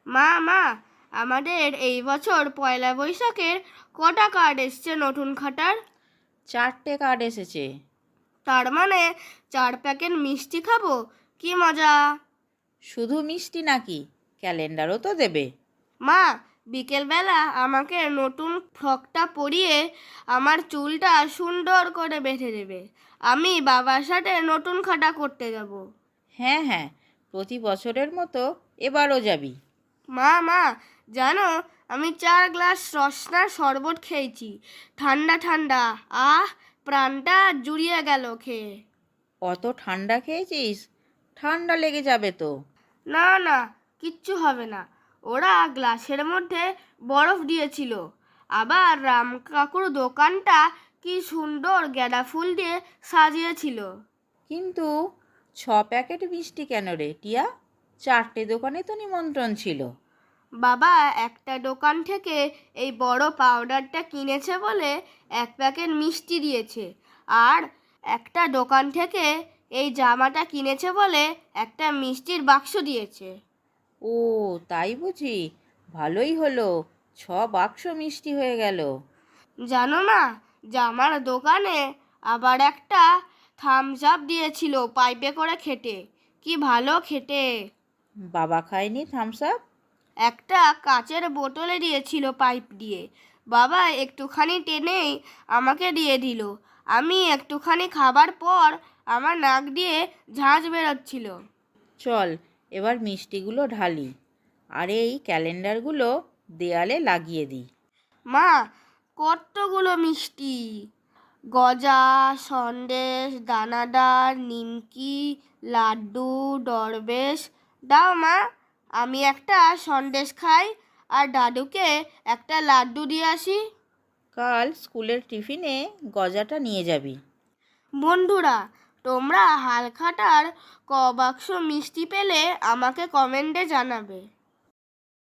মা মা আমাদের এই বছর পয়লা বৈশাখের কটা কার্ড এসছে নতুন খাতার? 4টে কার্ড এসেছে। তার মানে 4 প্যাকেট মিষ্টি খাবো, কি মজা! শুধু মিষ্টি নাকি, ক্যালেন্ডারও তো দেবে। মা, বিকেলবেলা আমাকে নতুন ফ্রকটা পরিয়ে আমার চুলটা সুন্দর করে বেঁধে দেবে। আমি বাবার সাথে নতুন খাতা করতে যাব। হ্যাঁ হ্যাঁ, প্রতি বছরের মতো এবারও যাবি। মা মা জানো, আমি 4 গ্লাস রসনার শরবত খেয়েছি, ঠান্ডা ঠান্ডা। আহ, প্রাণটা জুড়িয়ে গেল খেয়ে। অত ঠান্ডা খেয়েছিস? ঠান্ডা লেগে যাবে তো। না না, কিচ্ছু হবে না। ওরা গ্লাসের মধ্যে বরফ দিয়েছিল। আবার রাম কাকুর দোকানটা কি সুন্দর গাঁদা ফুল দিয়ে সাজিয়েছিল। কিন্তু 6 প্যাকেট মিষ্টি কেন রে টিয়া? 4টে দোকানে তো নিমন্ত্রণ ছিল। বাবা একটা দোকান থেকে এই বড় পাউডারটা কিনেছে বলে 1 প্যাকেট মিষ্টি দিয়েছে, আর একটা দোকান থেকে এই জামাটা কিনেছে বলে একটা মিষ্টির বাক্স দিয়েছে। ও, তাই বুঝি? ভালোই হলো, 6 বাক্স মিষ্টি হয়ে গেল। জানো না, জামার দোকানে আবার একটা থামস আপ দিয়েছিল পাইপে করে খেতে। কি ভালো খেতে! বাবা খায়নি থামস আপ? একটা কাচের বোতলে দিয়েছিল পাইপ দিয়ে। বাবা একটুখানি টেনেই আমাকে দিয়ে দিল। আমি একটুখানি খাবার পর আমার নাক দিয়ে ঝাঁঝ বেরোচ্ছিল। চল এবার মিষ্টিগুলো ঢালি, আর এই ক্যালেন্ডারগুলো দেয়ালে লাগিয়ে দিই। মা, কতগুলো মিষ্টি! গজা, সন্দেশ, দানাদার, নিমকি, লাড্ডু, দরবেশ। দাও মা, আমি একটা সন্দেশ খাই আর দাদুকে একটা লাড্ডু দিয়ে আসি। কাল স্কুলের টিফিনে গজাটা নিয়ে যাবি। বন্ধুরা, তোমরা হালখাতার ক বাক্স মিষ্টি পেলে আমাকে কমেন্টে জানাবে।